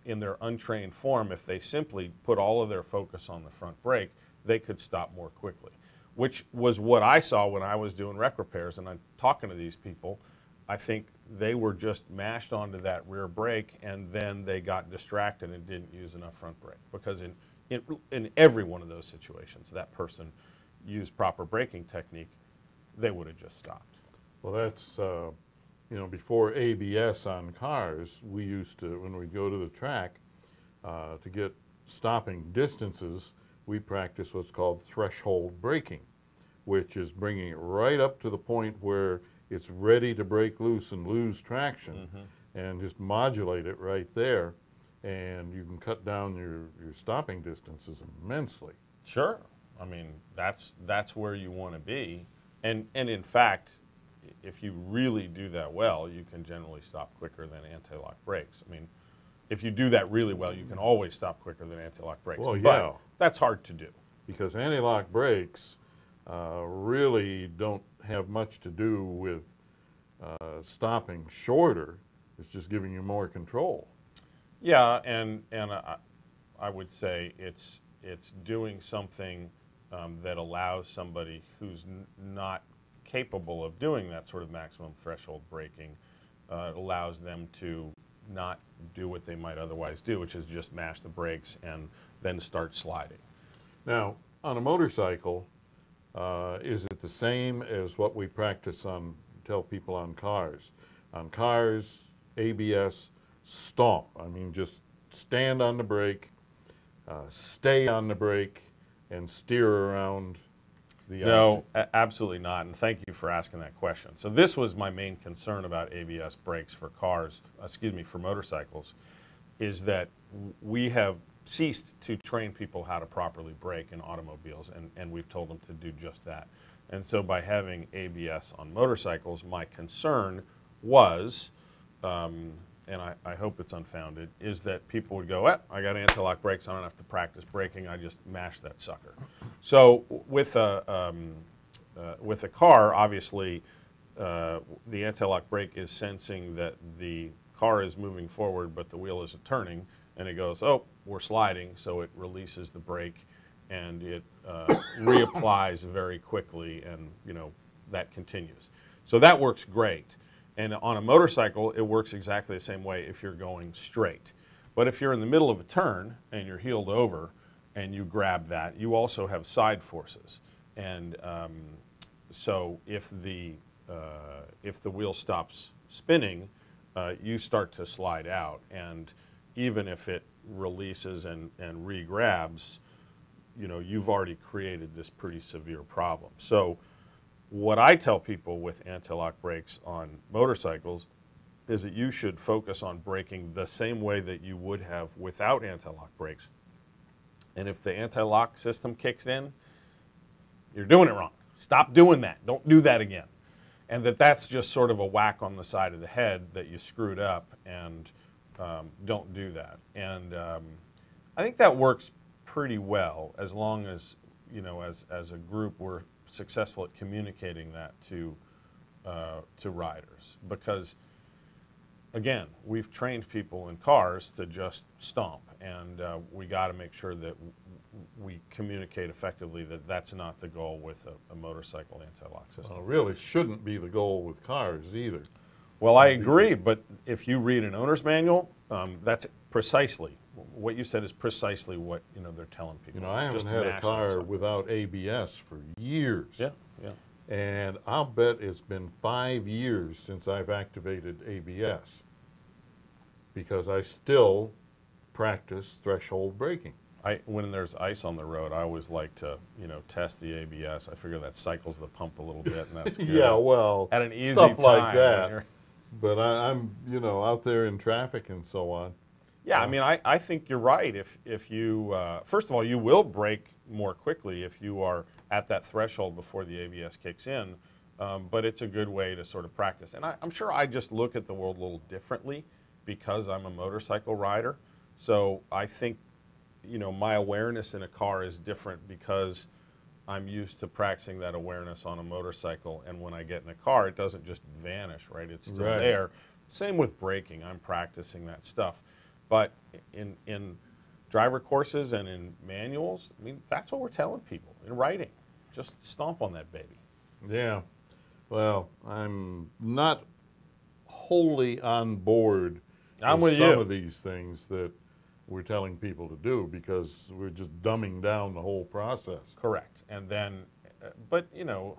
in their untrained form, if they simply put all of their focus on the front brake, they could stop more quickly, which was what I saw when I was doing wreck repairs. And I'm talking to these people. I think they were just mashed onto that rear brake, and then they got distracted and didn't use enough front brake. Because in every one of those situations, that person used proper braking technique, they would have just stopped. Well, that's, you know, before ABS on cars, we used to, when we go to the track, to get stopping distances, we practice what's called threshold braking, which is bringing it right up to the point where it's ready to break loose and lose traction, and just modulate it right there, and you can cut down your stopping distances immensely. Sure. I mean, that's where you want to be. And in fact, if you really do that well, you can generally stop quicker than anti-lock brakes. I mean, if you do that really well, you can always stop quicker than anti-lock brakes. Well, yeah. But that's hard to do. Because anti-lock brakes really don't have much to do with stopping shorter. It's just giving you more control. Yeah, and I would say it's doing something that allows somebody who's not capable of doing that sort of maximum threshold braking, allows them to not do what they might otherwise do, which is just mash the brakes and then start sliding. Now, on a motorcycle, is it the same as what we practice on, tell people on cars? On cars, ABS, stomp. I mean, just stand on the brake, stay on the brake, and steer around the No, absolutely not, and thank you for asking that question. So this was my main concern about ABS brakes for cars, for motorcycles, is that we have ceased to train people how to properly brake in automobiles, and we've told them to do just that. And so by having ABS on motorcycles, my concern was, and I hope it's unfounded, is that people would go, I got anti-lock brakes, I don't have to practice braking, I just mash that sucker. So with a with a car, obviously, the anti-lock brake is sensing that the car is moving forward, but the wheel isn't turning, and it goes, oh, we're sliding, so it releases the brake, and it reapplies very quickly, and that continues. So that works great. And on a motorcycle, it works exactly the same way if you're going straight. But if you're in the middle of a turn and you're heeled over and you grab that, you also have side forces. And so if the wheel stops spinning, you start to slide out. And even if it releases and re-grabs, you've already created this pretty severe problem. So what I tell people with anti-lock brakes on motorcycles is that you should focus on braking the same way that you would have without anti-lock brakes. And if the anti-lock system kicks in, you're doing it wrong. Stop doing that. Don't do that again. And that's just sort of a whack on the side of the head that you screwed up, and don't do that. And I think that works pretty well as long as, as a group we're successful at communicating that to riders, because again, we've trained people in cars to just stomp, and we got to make sure that we communicate effectively that that's not the goal with a motorcycle anti-lock system. Well, it really shouldn't be the goal with cars either. Well, I agree, but if you read an owner's manual, that's precisely what you said is precisely what they're telling people. I haven't had a car without ABS for years. Yeah, yeah. And I'll bet it's been 5 years since I've activated ABS, because I still practice threshold braking. When there's ice on the road, I always like to test the ABS. I figure that cycles the pump a little bit, and that's good. Yeah, well, at an easy stuff time, like that. But I'm out there in traffic and so on. Yeah, I mean, I think you're right. If you, first of all, you will brake more quickly if you are at that threshold before the ABS kicks in, but it's a good way to sort of practice. And I'm sure I just look at the world a little differently because I'm a motorcycle rider. So I think, my awareness in a car is different because I'm used to practicing that awareness on a motorcycle, and when I get in a car, it doesn't just vanish, right? It's still there. Same with braking. I'm practicing that stuff. But in driver courses and in manuals, I mean, that's what we're telling people in writing. Just stomp on that baby. Yeah. Well, I'm not wholly on board with some of these things that we're telling people to do, because we're just dumbing down the whole process. Correct. And then, but I don't know,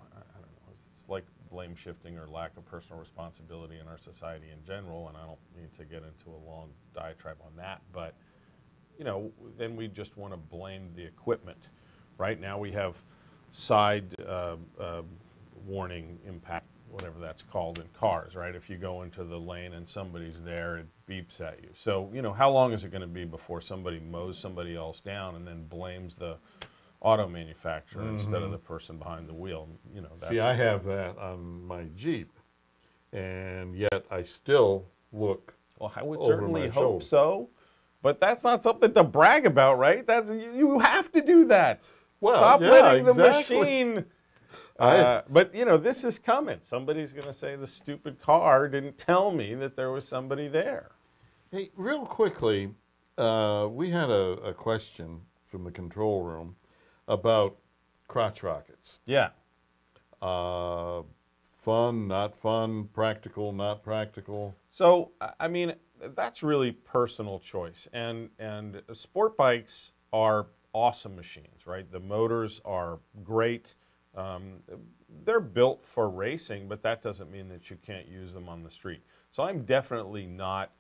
it's like blame shifting or lack of personal responsibility in our society in general, and I don't need to get into a long diatribe on that, but then we just want to blame the equipment. Right now we have side warning impact, whatever that's called, in cars, right? If you go into the lane and somebody's there, it beeps at you. So, how long is it going to be before somebody mows somebody else down and then blames the auto manufacturer instead of the person behind the wheel? That's, see, I have that on my Jeep, and yet I still look. Well, I would certainly hope so, but that's not something to brag about, right? You have to do that. Well, stop letting the machine. But this is coming. Somebody's going to say the stupid car didn't tell me that there was somebody there. Hey, real quickly, we had a question from the control room about crotch rockets. Yeah. Fun, not fun, practical, not practical. So, I mean, that's really personal choice. And sport bikes are awesome machines, right? The motors are great. They're built for racing, but that doesn't mean that you can't use them on the street. So I'm definitely not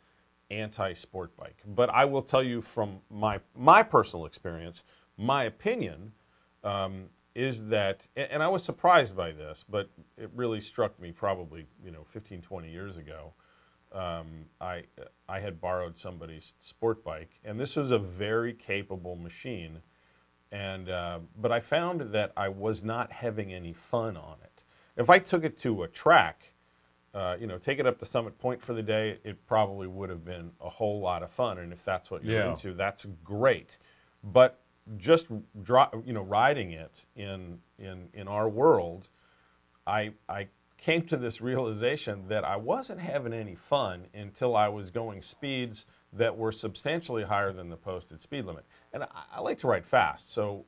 anti-sport bike. But I will tell you from my personal experience, my opinion is that, and I was surprised by this, but it really struck me probably 15, 20 years ago. I had borrowed somebody's sport bike, and this was a very capable machine. And but I found that I was not having any fun on it. If I took it to a track, take it up to Summit Point for the day, it probably would have been a whole lot of fun. And if that's what you're into, that's great. But just riding it in our world, I came to this realization that I wasn't having any fun until I was going speeds that were substantially higher than the posted speed limit. And I like to ride fast, so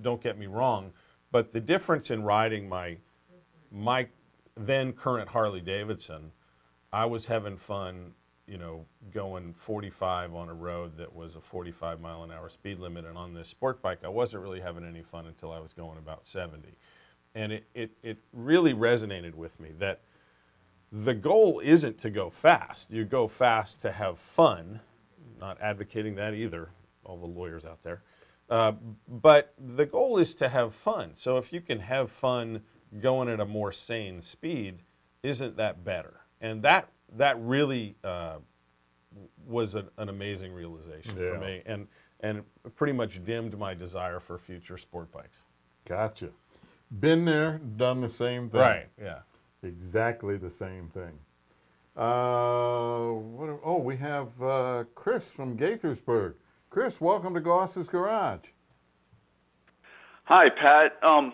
don't get me wrong, but the difference in riding my then current Harley Davidson, I was having fun, going 45 on a road that was a 45 mile an hour speed limit, and on this sport bike I wasn't really having any fun until I was going about 70. And it really resonated with me that the goal isn't to go fast. You go fast to have fun. Not advocating that either, all the lawyers out there. But the goal is to have fun. So if you can have fun going at a more sane speed, isn't that better? And that really was an amazing realization for me, and pretty much dimmed my desire for future sport bikes. Gotcha. Been there, done the same thing. Right, yeah. Exactly the same thing. We have Chris from Gaithersburg. Chris, welcome to Goss's Garage. Hi, Pat. I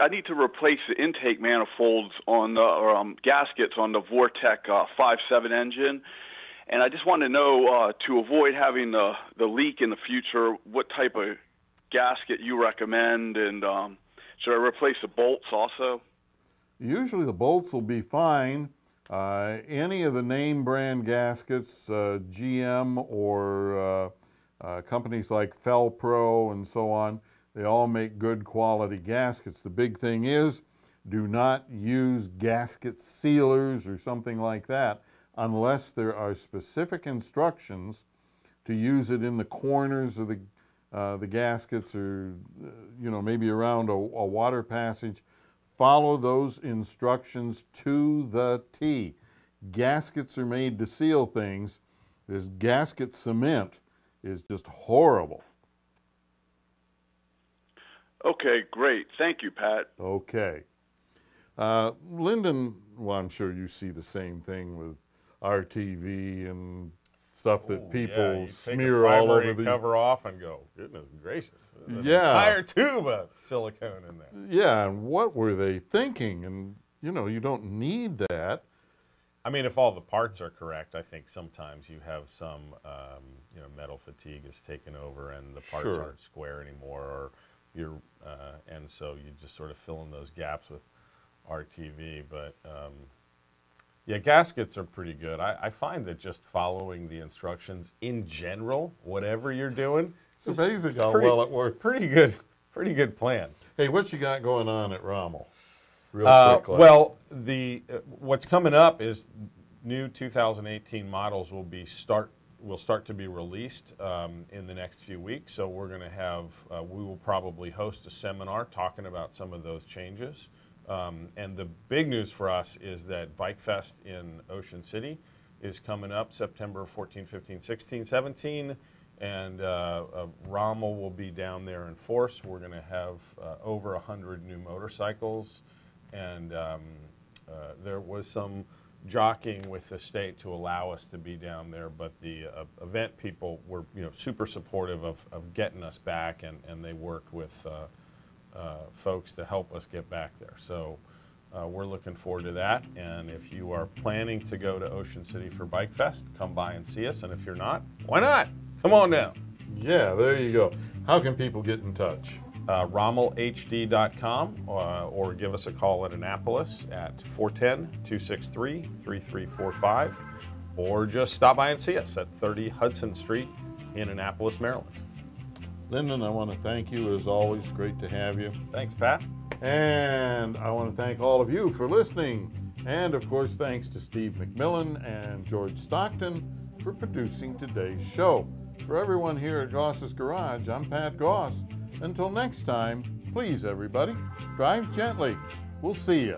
need to replace the intake manifolds on the gaskets on the Vortec 5.7 engine, and I just want to know to avoid having the leak in the future, what type of gasket you recommend, and should I replace the bolts also? Usually the bolts will be fine. Any of the name brand gaskets, GM or companies like Felpro and so on, they all make good quality gaskets. The big thing is, do not use gasket sealers or something like that unless there are specific instructions to use it in the corners of the gaskets, or maybe around a water passage. Follow those instructions to the T. Gaskets are made to seal things. This gasket cement is just horrible. Okay, great. Thank you, Pat. Okay. Lyndon, well, I'm sure you see the same thing with RTV and stuff that people smear all over the cover off and go, goodness gracious. There's Yeah. an entire tube of silicone in there. Yeah, and what were they thinking? And, you don't need that. I mean, if all the parts are correct, I think sometimes you have some, metal fatigue is taken over and the parts Sure. aren't square anymore, or and so you just sort of fill in those gaps with RTV. But yeah, gaskets are pretty good. I find that just following the instructions in general, whatever you're doing, It's amazing how well it works. Pretty good plan. Hey, what you got going on at Rommel? Real quickly. Well, what's coming up is new 2018 models will start to be released in the next few weeks. So we're going to have, we will probably host a seminar talking about some of those changes. And the big news for us is that Bike Fest in Ocean City is coming up September 14, 15, 16, 17. And Rommel will be down there in force. We're going to have over 100 new motorcycles. And there was some jockeying with the state to allow us to be down there, but the event people were super supportive of getting us back, and they worked with folks to help us get back there. So we're looking forward to that, and if you are planning to go to Ocean City for Bike Fest, come by and see us, and if you're not, why not? Come on down. Yeah, there you go. How can people get in touch? RommelHD.com or give us a call at Annapolis at 410-263-3345, or just stop by and see us at 30 Hudson Street in Annapolis, Maryland. Lyndon, I want to thank you as always. Great to have you. Thanks, Pat. And I want to thank all of you for listening. And of course, thanks to Steve McMillan and George Stockton for producing today's show. For everyone here at Goss's Garage, I'm Pat Goss. Until next time, please everybody, drive gently. We'll see you.